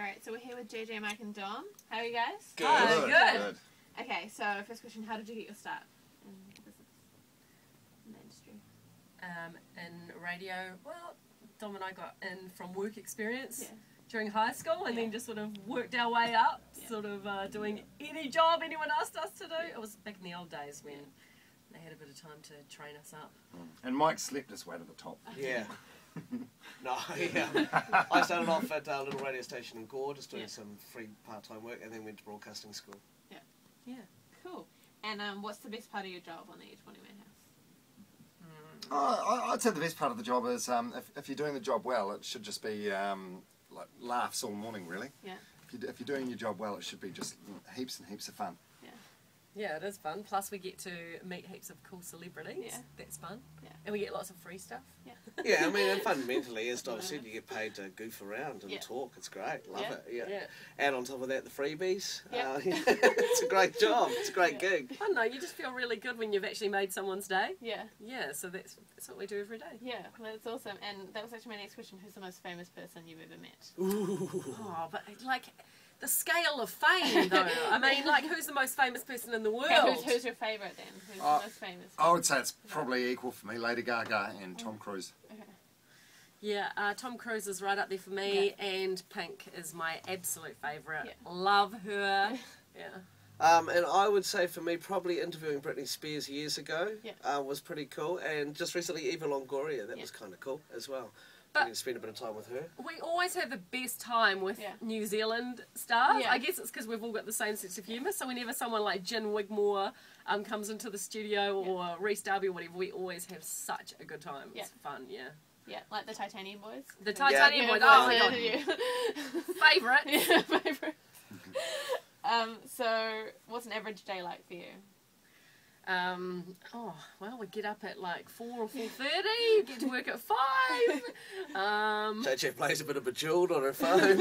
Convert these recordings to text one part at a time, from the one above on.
Alright, so we're here with JJ, Mike and Dom. How are you guys? Good. Oh, good. Okay, so first question, how did you get your start in business, in the industry? In radio, well, Dom and I got in from work experience Yeah. during high school, and Yeah. then just sort of worked our way up, Yeah. sort of doing any job anyone asked us to do. It was back in the old days when they had a bit of time to train us up. And Mike slept his way to the top. Yeah. No, yeah. I started off at a little radio station in Gore, just doing some free part-time work, and then went to broadcasting school. Yeah. Cool. And what's the best part of your job on the H1 Madhouse? I'd say the best part of the job is if you're doing the job well, it should just be like laughs all morning, really. Yeah. If you're doing your job well, it should be just heaps and heaps of fun. Yeah, it is fun. Plus we get to meet heaps of cool celebrities. Yeah. That's fun. Yeah. And we get lots of free stuff. Yeah. Yeah, I mean, and fundamentally, as Dom said, you get paid to goof around and talk. It's great. Love it. Yeah. And on top of that, the freebies. Yeah. It's a great job. It's a great gig. I don't know, you just feel really good when you've actually made someone's day. Yeah. Yeah, so that's what we do every day. Yeah, that's awesome. And that was actually my next question. Who's the most famous person you've ever met? Ooh. Oh, but like the scale of fame, though. I mean, like, who's the most famous person in the world? Okay, who's your favourite then? Who's the most famous? I would say it's probably equal for me, Lady Gaga and Tom Cruise. Okay. Yeah, Tom Cruise is right up there for me, and Pink is my absolute favourite. Love her. Yeah. And I would say for me, probably interviewing Britney Spears years ago was pretty cool. And just recently, Eva Longoria, that was kind of cool as well. But you can spend a bit of time with her. We always have the best time with New Zealand stars. I guess it's because we've all got the same sense of humour. So whenever someone like Jen Wigmore comes into the studio or Reece Darby or whatever, we always have such a good time. It's fun, Yeah, like the Titanium Boys. The Titanium Boys. Oh my god. Favourite. Yeah, favourite. So what's an average day like for you? Oh, well, we get up at like 4 or 4:30, get to work at 5. JJ plays a bit of Bejeweled on her phone.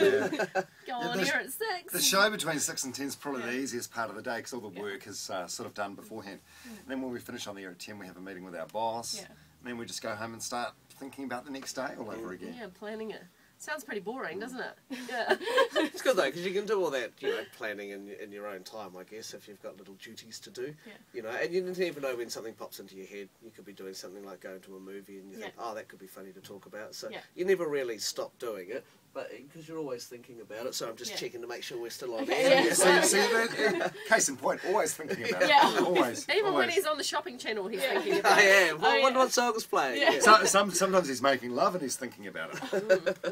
Go on here at 6. The show between 6 and 10 is probably the easiest part of the day because all the work is sort of done beforehand. And then when we finish on the air at 10, we have a meeting with our boss. And then we just go home and start thinking about the next day all over again. Yeah, planning it. Sounds pretty boring, doesn't it? Yeah. It's good though, because you can do all that, planning in your own time, I guess, if you've got little duties to do. And you never know when something pops into your head. You could be doing something like going to a movie and you think, oh, that could be funny to talk about. So you never really stop doing it, but because you're always thinking about it. So I'm just checking to make sure we're still on air. See that? Case in point, always thinking about it. Always. Even when he's on the shopping channel, he's thinking about it. I am. Well, I wonder what song's playing. Sometimes he's making love and he's thinking about it.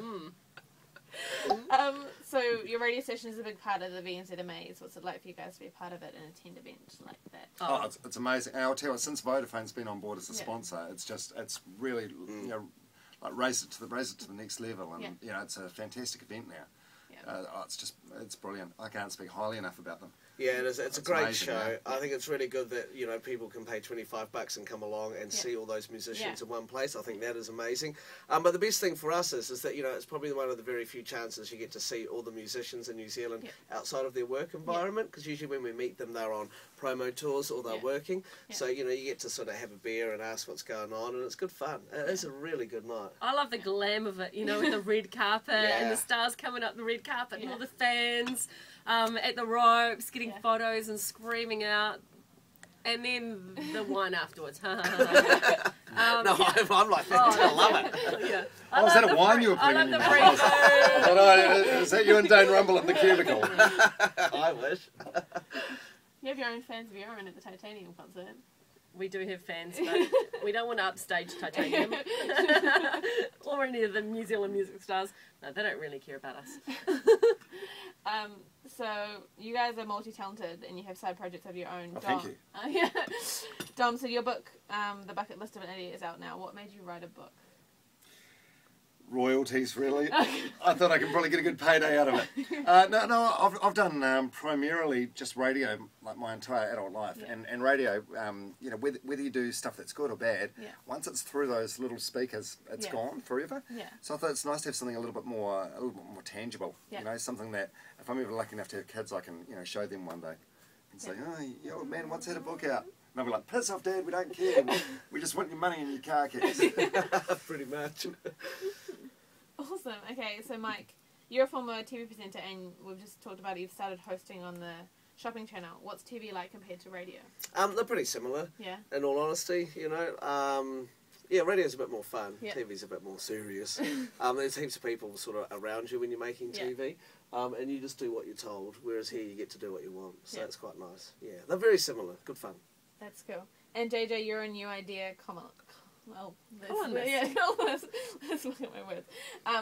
So your radio station is a big part of the VNZMAs. What's it like for you guys to be a part of it and attend events like that? Oh, it's amazing. And I'll tell you, since Vodafone's been on board as a sponsor, it's really like raise it to the next level, and it's a fantastic event now. It's brilliant. I can't speak highly enough about them. Yeah, it's a great amazing, show. I think it's really good that people can pay $25 and come along and see all those musicians in one place. I think that is amazing. But the best thing for us is that it's probably one of the very few chances you get to see all the musicians in New Zealand outside of their work environment. Because usually when we meet them, they're on promo tours or they're working. So you get to sort of have a beer and ask what's going on, and it's good fun. It is a really good night. I love the glam of it, with the red carpet and the stars coming up the red carpet and all the fans. At the ropes, getting photos and screaming out, and then the wine afterwards. No, I'm like that. I love it. Is that a wine you were putting in your mouth? Is that you and Dane Rumble in the cubicle? I wish. You have your own fans of your own at the Titanium concert. We do have fans, but we don't want to upstage Titanium or any of the New Zealand music stars. No, they don't really care about us. So you guys are multi-talented and you have side projects of your own. Oh, thank you. Dom, so your book, The Bucket List of an Idiot, is out now. What made you write a book? Royalties, really. I thought I could probably get a good payday out of it. No, I've done primarily just radio like my entire adult life, and radio. Whether you do stuff that's good or bad, once it's through those little speakers, it's gone forever. So I thought it's nice to have something a little bit more tangible. Something that if I'm ever lucky enough to have kids, I can show them one day and say, "Oh, old man once had a book out." And I'll be like, "Piss off, Dad. We don't care. We just want your money and your car keys." Pretty much. Awesome. Okay, so Mike, you're a former TV presenter, and we've just talked about it. You've started hosting on the shopping channel. What's TV like compared to radio? They're pretty similar. Yeah. In all honesty, you know. Yeah, radio's a bit more fun. Yeah. TV's a bit more serious. There's heaps of people sort of around you when you're making TV, and you just do what you're told. Whereas here, you get to do what you want. So it's quite nice. Yeah, they're very similar. Good fun. That's cool. And JJ, you're a New Idea Columnist. Yeah, columnist. Let's look at my words.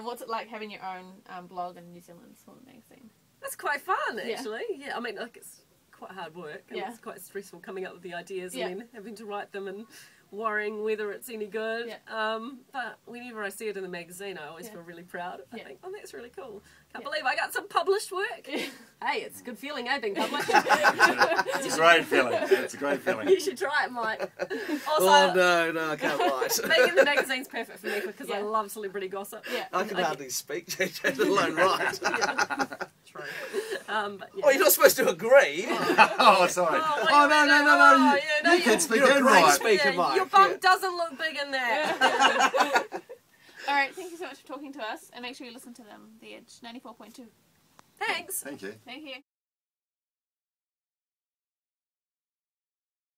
What's it like having your own blog in New Zealand Small Magazine? That's quite fun, actually. Yeah, I mean, like, it's quite hard work, and it's quite stressful coming up with the ideas and then having to write them and worrying whether it's any good. But whenever I see it in the magazine, I always feel really proud. I think, oh, that's really cool. Can't believe I got some published work. Hey, it's a good feeling, being published. It's a great feeling. It's a great feeling. You should try it, Mike. Also, no, I can't write. Being in the magazine's perfect for me because I love celebrity gossip. I can hardly speak, JJ, let alone write. True. Oh, you're not supposed to agree. Oh, sorry. No. You can speak and write. Speaker, Mike. Your bum doesn't look big in there. All right, thank you so much for talking to us, and make sure you listen to them, The Edge 94.2. Thanks. Thank you. Thank you.